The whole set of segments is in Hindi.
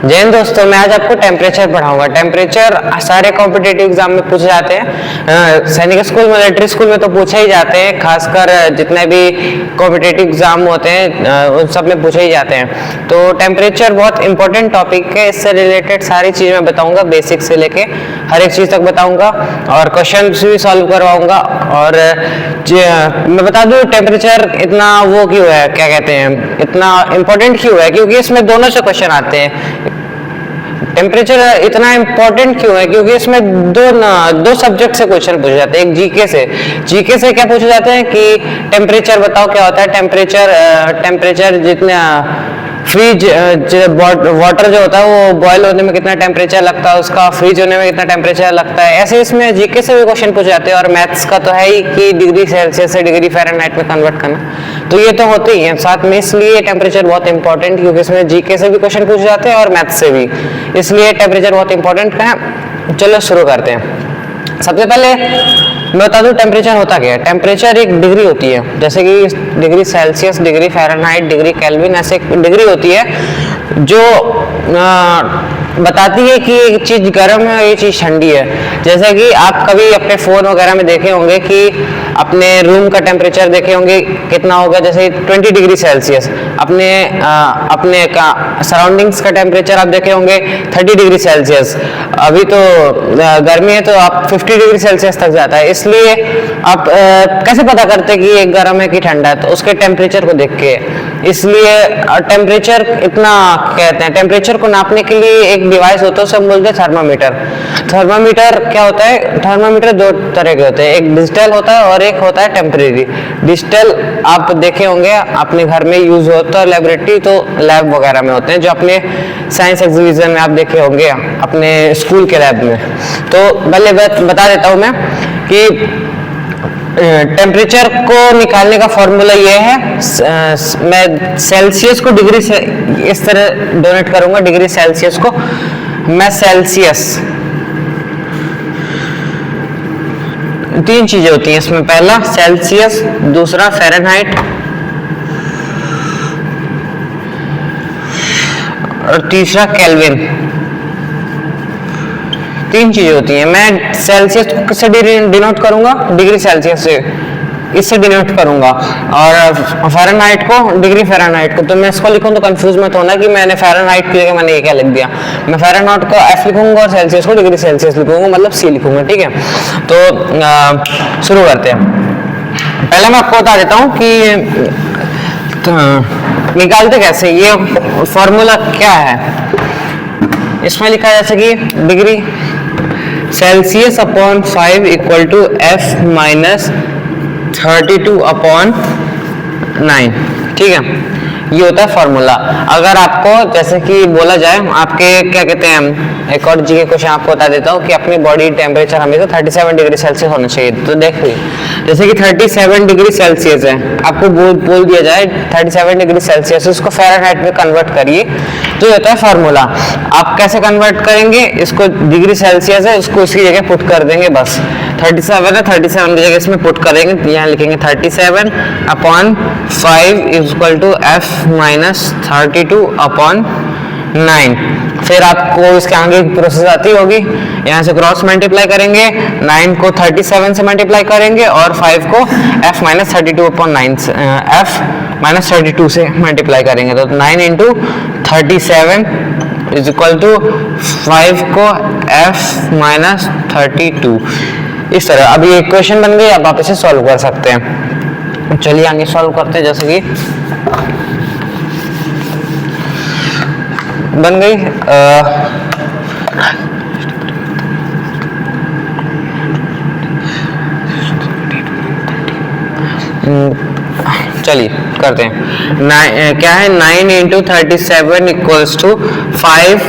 जैन दोस्तों, मैं आज आपको टेम्परेचर पढ़ाऊंगा। टेम्परेचर सारे कॉम्पिटिटिव एग्जाम में पूछे जाते हैं। सैनिक स्कूल, मिलिट्री स्कूल में तो पूछे ही जाते हैं, खासकर जितने भी कॉम्पिटिटिव एग्जाम होते हैं उन सब में पूछे ही जाते हैं। तो टेम्परेचर बहुत इंपॉर्टेंट टॉपिक है। इससे रिलेटेड सारी चीज़ मैं बताऊंगा, बेसिक से लेके हर एक चीज़ तक बताऊंगा और क्वेश्चन भी सॉल्व करवाऊंगा। और मैं बता दूं टेम्परेचर इतना वो क्यों है, क्या कहते हैं, इतना इंपॉर्टेंट क्यों है, क्योंकि इसमें दोनों से क्वेश्चन आते हैं। टेम्परेचर इतना इंपॉर्टेंट क्यों है, क्योंकि इसमें दो सब्जेक्ट से क्वेश्चन पूछे जाते हैं। एक जीके से क्या पूछे जाते हैं कि टेम्परेचर बताओ क्या होता है। टेम्परेचर जितना फ्रीज वाटर जो होता है वो बॉयल होने में कितना टेम्परेचर लगता है, उसका फ्रीज होने में कितना टेम्परेचर लगता है। ऐसे इसमें जीके से भी क्वेश्चन पूछे जाते हैं। और मैथ्स का तो है ही कि डिग्री सेल्सियस से डिग्री फ़ारेनहाइट में कन्वर्ट करना, तो ये तो होते ही हैं साथ में। इसलिए टेम्परेचर बहुत इंपॉर्टेंट, क्योंकि इसमें जीके से भी क्वेश्चन पूछे जाते हैं और मैथ्स से भी, इसलिए टेम्परेचर बहुत इंपॉर्टेंट है। चलो शुरू करते हैं। सबसे पहले मैं बता दूं टेम्परेचर होता क्या है। टेम्परेचर एक डिग्री होती है, जैसे कि degree Celsius, degree Fahrenheit, degree kelvin, ऐसे एक डिग्री होती है जो बताती है कि ये चीज़ गर्म है, ये चीज़ ठंडी है। जैसे कि आप कभी अपने फ़ोन वगैरह में देखे होंगे कि अपने रूम का टेम्परेचर देखे होंगे कितना होगा, जैसे 20 डिग्री सेल्सियस। अपने सराउंडिंग्स का टेम्परेचर आप देखे होंगे 30 डिग्री सेल्सियस। अभी तो गर्मी है तो आप 50 डिग्री सेल्सियस तक जाता है। इसलिए आप कैसे पता करते कि ये गर्म है कि ठंडा है, तो उसके टेम्परेचर को देख के। इसलिए टेम्परेचर इतना कहते हैं। टेम्परेचर को नापने के लिए एक डिवाइस होता है, उसे हम बोलते हैं थर्मामीटर। थर्मामीटर क्या होता है, थर्मामीटर दो तरह के होते हैं, एक डिजिटल होता है और एक होता है टेम्परेरी। डिजिटल आप देखे होंगे अपने घर में यूज होता है, लेबोरेटरी तो लैब वगैरह में होते हैं, जो अपने साइंस एग्जीबिशन में आप देखे होंगे अपने स्कूल के लैब में। तो पहले बता देता हूँ मैं कि टेम्परेचर को निकालने का फॉर्मूला ये है। मैं सेल्सियस को डिग्री से इस तरह डोनेट करूंगा, डिग्री सेल्सियस को मैं सेल्सियस, तीन चीजें होती हैं इसमें, पहला सेल्सियस, दूसरा फ़ारेनहाइट और तीसरा केल्विन। तीन चीजें होती हैं। मैं सेल्सियस को किससे डिनोट करूंगा, डिग्री सेल्सियस से, इससे डिनोट करूंगा। और फ़ारेनहाइट को डिग्री फ़ारेनहाइट को, तो मैं इसको लिखूं तो कंफ्यूज मत होना कि मैंने फ़ारेनहाइट की जगह मैंने ये क्या लिख दिया। मैं फ़ारेनहाइट को एफ लिखूंगा और सेल्सियस को डिग्री सेल्सियस लिखूंगा, मतलब सी लिखूंगा, ठीक है। तो शुरू करते हैं। पहले मैं आपको बता देता हूँ कि निकालते कैसे, ये फॉर्मूला क्या है। इसमें लिखा है जैसे कि degree Celsius upon 5 equal to F minus 32 upon 9, ठीक है। ये होता है फॉर्मूला। अगर आपको जैसे कि बोला जाए, आपके क्या कहते हैं, एक और जी के क्वेश्चन आपको बता देता हूँ कि अपनी बॉडी टेम्परेचर हमेशा 37 डिग्री सेल्सियस होना चाहिए। तो देखिए जैसे कि 37 डिग्री सेल्सियस है, आपको बोल दिया जाए 37 डिग्री सेल्सियस, उसको फ़ारेनहाइट में कन्वर्ट करिए, तो ये होता है फार्मूला। आप कैसे कन्वर्ट करेंगे, इसको डिग्री सेल्सियस है उसको इसकी जगह पुट कर देंगे, बस 37 है, 37 की जगह इसमें पुट करेंगे, तो यहाँ लिखेंगे 37 upon 5 is equal to F minus 32 upon 9। फिर आपको इसके आगे प्रोसेस आती होगी, यहाँ से क्रॉस मल्टीप्लाई करेंगे, 9 को 37 से मल्टीप्लाई करेंगे और 5 को f minus 32 upon 9 f minus 32 से मल्टीप्लाई करेंगे, तो 9 इंटू 37 इज इक्वल टू 5 को f माइनस 32। इस तरह अब ये इक्वेशन बन गई, अब आप इसे सॉल्व कर सकते हैं। चलिए आगे सॉल्व करते हैं। जैसे कि बन गई चलिए करते हैं। क्या है, 9 इंटू 37 इक्वल्स टू 5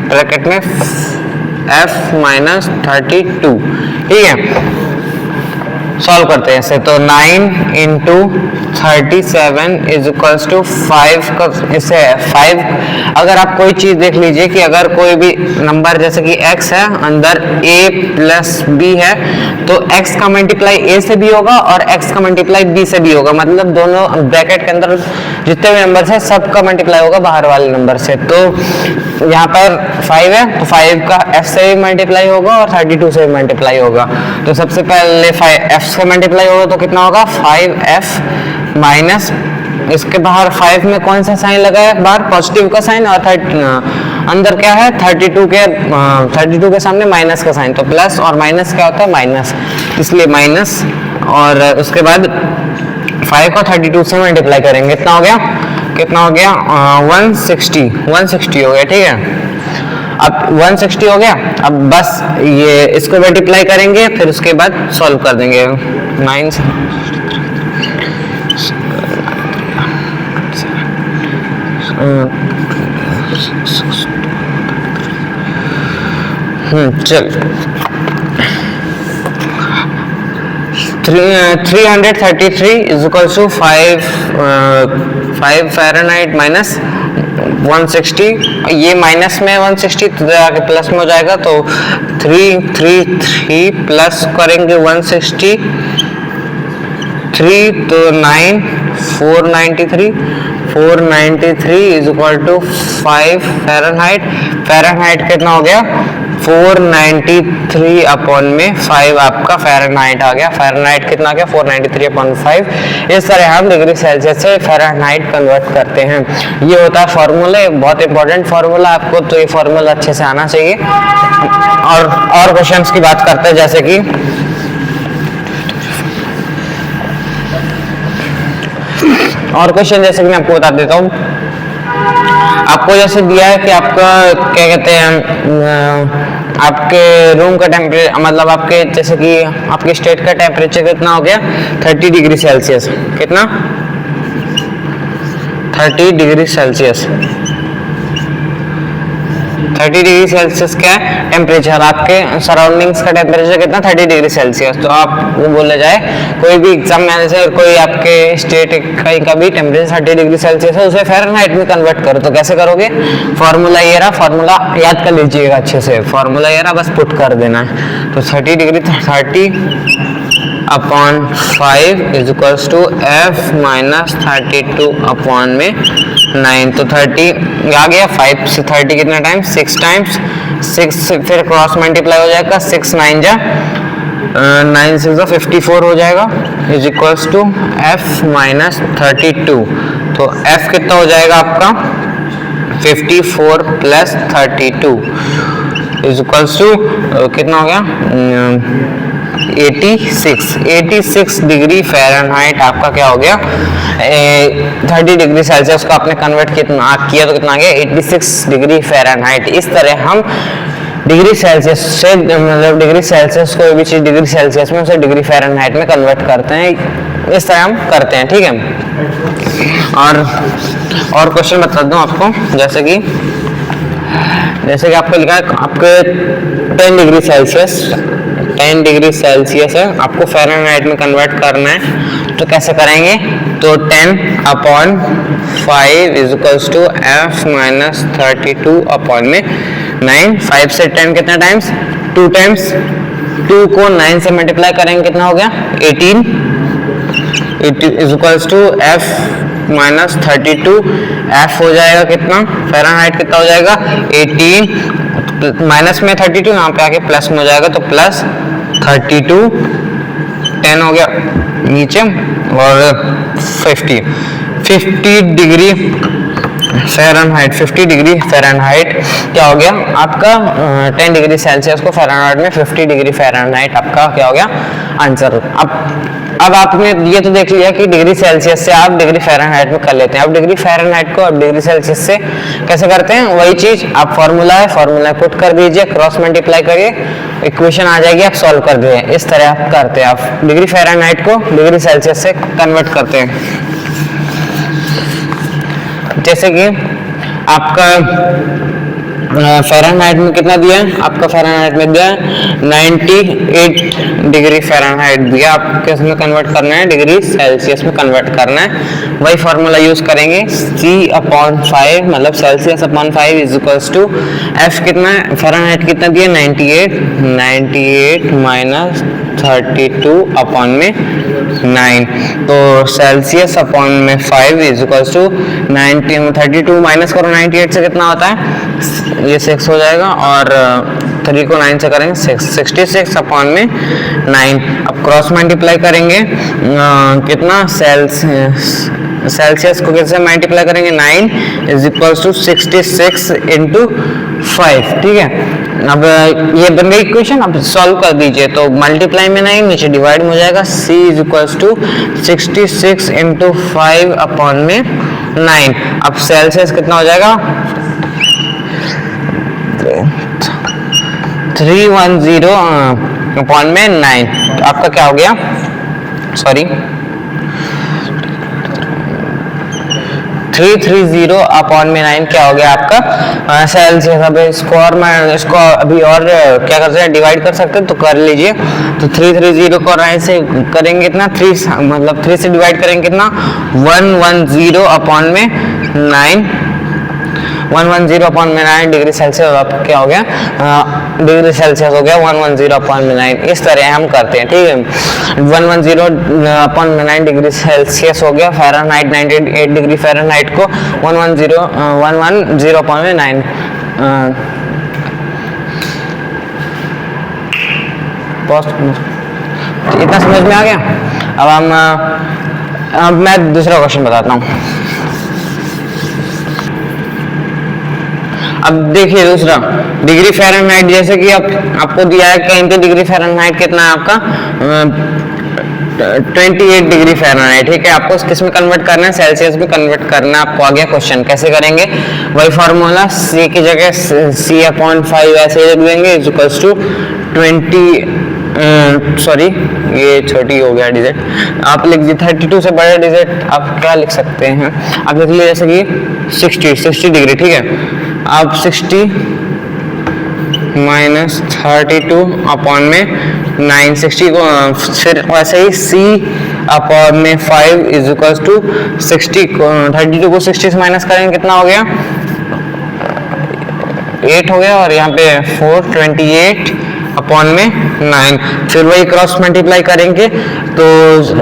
ब्रैकेट में f माइनस 32, ठीक है। सॉल्व करते हैं इसे। तो 9 इंटू 37 इज इक्वल्स टू 5 का इसे 5। अगर आप कोई चीज देख लीजिए कि अगर कोई भी नंबर जैसे कि x है, अंदर a प्लस b है, तो x का मल्टीप्लाई a से भी होगा और x का मल्टीप्लाई b से भी होगा। मतलब दोनों ब्रैकेट के अंदर जितने भी नंबर है सबका मल्टीप्लाई होगा बाहर वाले नंबर से। तो यहाँ पर 5 है तो 5 का f से भी मल्टीप्लाई होगा और 32 से भी मल्टीप्लाई होगा। तो सबसे पहले f से मल्टीप्लाई होगा तो कितना होगा 5f माइनस इसके बाहर 5 में कौन सा साइन लगा है, बाहर पॉजिटिव का साइन, और अंदर क्या है 32 के सामने माइनस का साइन, तो प्लस और माइनस क्या होता है माइनस, इसलिए माइनस। और उसके बाद 5 को 32 से मल्टीप्लाई करेंगे, कितना हो गया 160 हो गया। ठीक है, अब 160 हो गया। अब बस ये इसको मल्टीप्लाई करेंगे, फिर उसके बाद सॉल्व कर देंगे। 9 चल 333 is equal to 5 Fahrenheit minus 160। ये माइनस में 160 तो आगे प्लस में हो जाएगा, तो 333 प्लस करेंगे 160 3 तो 9 493 इज इक्वल टू 5 फ़ारेनहाइट कितना हो गया 493 अपॉन में 5 आपका फ़ारेनहाइट आ गया। फ़ारेनहाइट कितना आ गया 493 अपॉन 5। इस तरह हम डिग्री सेल्सियस से फ़ारेनहाइट कन्वर्ट करते हैं। ये होता है फार्मूला, बहुत इंपॉर्टेंट फार्मूला आपको, तो ये फार्मूला अच्छे से आना चाहिए। और क्वेश्चंस की बात करते हैं, जैसे कि और क्वेश्चन जैसे कि मैं आपको बता देता हूँ। आपको जैसे दिया है कि आपका क्या कहते हैं आपके रूम का टेम्परेचर, मतलब आपके जैसे कि आपके स्टेट का टेम्परेचर कितना हो गया 30 डिग्री सेल्सियस। कितना 30 डिग्री सेल्सियस। 30 डिग्री सेल्सियस क्या है टेम्परेचर, आपके सराउंडिंग्स का टेम्परेचर कितना 30 डिग्री सेल्सियस। तो आप वो बोला जाए कोई भी एग्जाम में आने से कोई आपके स्टेट कहीं का भी टेम्परेचर 30 डिग्री सेल्सियस है, उसे फ़ारेनहाइट में कन्वर्ट करो। तो कैसे करोगे, फार्मूला ये रहा, फार्मूला याद कर लीजिएगा अच्छे से, फार्मूला ये रहा, बस पुट कर देना है। तो 30 degree 30 upon 5 is equals to f minus 32 upon में 9। तो 30 आ गया, 5 से 30 कितना टाइम 6 टाइम्स, 6 फिर क्रॉस मल्टीप्लाई हो जाएगा, 6 9 जा 9 6 54 हो जाएगा, is equals to f minus 32। तो f कितना हो जाएगा आपका 54 प्लस 32 इज इक्वल्स टू कितना हो गया 86 डिग्री फ़ारेनहाइट आपका क्या हो गया 30 डिग्री सेल्सियस को आपने कन्वर्ट कितना किया तो कितना आ गया 86 डिग्री फ़ारेनहाइट। इस तरह हम डिग्री सेल्सियस से, मतलब डिग्री सेल्सियस कोई भी चीज़ डिग्री सेल्सियस में उसे डिग्री फ़ारेनहाइट में कन्वर्ट करते हैं। इस तरह हम करते हैं, ठीक है। और क्वेश्चन बता दूं आपको, जैसे कि आपको लिखा है आपके 10 डिग्री सेल्सियस है, आपको फ़ारेनहाइट में कन्वर्ट करना है। तो कैसे करेंगे, तो 10 upon 5 is equals to f minus 32 upon में 9। 5 से 10 कितना टाइम्स 2 टाइम्स, 2 को 9 से मल्टीप्लाई करेंगे कितना हो गया 18 is equals to f minus 32। f हो जाएगा कितना फ़ारेनहाइट कितना हो जाएगा 18, माइनस में 32 यहाँ पे आके प्लस में हो जाएगा, तो प्लस 32 10 हो गया नीचे, और 50 डिग्री फ़ारेनहाइट 50 डिग्री फ़ारेनहाइट क्या हो गया आपका 10 डिग्री सेल्सियस को फ़ारेनहाइट में 50 डिग्री फ़ारेनहाइट आपका क्या हो गया आंसर। अब आपने ये तो देख लिया कि डिग्री सेल्सियस से आप डिग्री फ़ारेनहाइट में कर लेते हैं। अब डिग्री फ़ारेनहाइट को अब डिग्री सेल्सियस से कैसे करते हैं, वही चीज़ आप फार्मूला पुट कर दीजिए, क्रॉस मल्टीप्लाई करिए, इक्वेशन आ जाएगी, आप सॉल्व कर दीजिए। इस तरह आप करते हैं, आप डिग्री फ़ारेनहाइट को डिग्री सेल्सियस से कन्वर्ट करते हैं। जैसे कि आपका फ़ारेनहाइट में कितना दिया है आपका? फ़ारेनहाइट में दिया है 98 डिग्री फ़ारेनहाइट दिया, आपको किस में कन्वर्ट करना है? डिग्री सेल्सियस में कन्वर्ट करना है। वही फार्मूला यूज़ करेंगे, C/5 मतलब Celsius upon 5 is equals to F कितना है? फ़ारेनहाइट कितना दिया? 98 माइनस 32 अपॉन में 9, तो सेल्सियस अपॉन में 5 इज इक्वल्स टू 32 माइनस करो 98 से कितना होता है? ये 6 हो जाएगा, और 3 को 9 से करेंगे 66 अपॉन में 9। अब क्रॉस मल्टीप्लाई करेंगे कितना? सेल्सियस को किससे मल्टीप्लाई करेंगे? 9 इज इक्वल्स टू 66 इंटू 5, ठीक है। अब ये बन गई इक्वेशन, अब सॉल्व कर दीजिए, तो मल्टीप्लाई में 9 नीचे डिवाइड में हो जाएगा, c is equals to 66 into 5 upon में 9। अब सेल्सियस कितना हो जाएगा? 310 अपॉन में 9, तो आपका क्या हो गया? सॉरी 330 अपॉन में 9 क्या हो गया आपका? सेल्सियस। अब इसको अभी और क्या कर सकते हैं? डिवाइड कर सकते हैं, तो कर लीजिए। तो 330 को 9 से करेंगे कितना? 3 मतलब 3 से डिवाइड करेंगे कितना? 110 अपॉन में 9, 110 अपॉन में 9 डिग्री सेल्सियस। आपका क्या हो गया? डिग्री सेल्सियस हो गया 110 अपॉन में 9। इस तरह हम करते हैं, ठीक है। 110 अपॉन में 9 डिग्री सेल्सियस हो गया। फ़ारेनहाइट 98 डिग्री फ़ारेनहाइट को 110 अपॉन में 9 इतना समझ में आ गया। अब मैं दूसरा क्वेश्चन बताता हूँ। अब देखिए दूसरा, डिग्री फ़ारेनहाइट, जैसे कि आपको दिया है कहीं पे डिग्री फ़ारेनहाइट कितना है आपका? 28 डिग्री फ़ारेनहाइट, ठीक है। आपको किस में कन्वर्ट करना है? सेल्सियस में कन्वर्ट करना है। आपको आ गया क्वेश्चन, कैसे करेंगे? वही फार्मूला, c की जगह C/5 ऐसे लिख देंगे इज इक्वल्स टू 20 सॉरी ये छोटी हो गया डिजिट, आप लिख दीजिए 32 से बड़ा डिजिट आप क्या लिख सकते हैं? आप लिख लीजिए जैसे कि 60 डिग्री, ठीक है। आप 60 माइनस 32 अपॉन में 960 को फिर वैसे ही c अपॉन में 5 इज इक्वल्स टू 60 को 32 को 60 से माइनस करेंगे कितना हो गया? 8 हो गया, और यहाँ पे 428 अपॉन में 9। फिर वही क्रॉस मल्टीप्लाई करेंगे, तो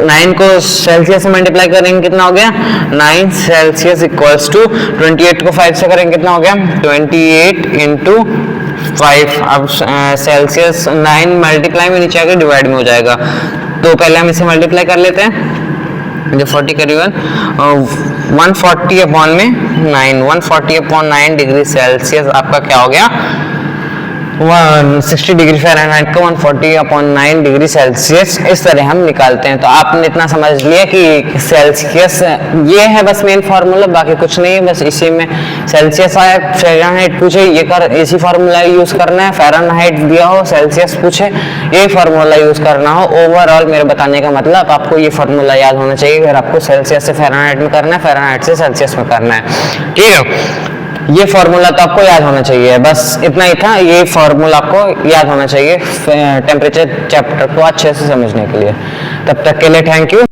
9 को सेल्सियस से मल्टीप्लाई करेंगे कितना हो गया? 9 सेल्सियस इक्वल्स टू 28 को 5 से करेंगे कितना हो गया? 28 इंटू 5। अब सेल्सियस 9 मल्टीप्लाई में नीचे आके डिवाइड में हो जाएगा, तो पहले हम इसे मल्टीप्लाई कर लेते हैं, जो 40 करीबन 140 अपॉन में 9, 140 अपॉन 9 डिग्री सेल्सियस आपका क्या हो गया? 60 डिग्री फ़ारेनहाइट को 140 अपॉन 9 डिग्री सेल्सियस इस तरह हम निकालते हैं। तो आपने इतना समझ लिया कि सेल्सियस ये है बस मेन फार्मूला, बाकी कुछ नहीं है, बस इसी में सेल्सियस आया, फ़ारेनहाइट पूछे ये कर इसी फार्मूला यूज़ करना है, फ़ारेनहाइट दिया हो सेल्सियस पूछे यही फार्मूला यूज़ करना हो। ओवरऑल मेरे बताने का मतलब आपको ये फार्मूला याद होना चाहिए, अगर आपको सेल्सियस से फ़ारेनहाइट में करना है, फ़ारेनहाइट से सेल्सियस में करना है, ठीक है। ये फार्मूला तो आपको याद होना चाहिए, बस इतना ही था। ये फार्मूला आपको याद होना चाहिए टेम्परेचर चैप्टर को अच्छे से समझने के लिए। तब तक के लिए थैंक यू।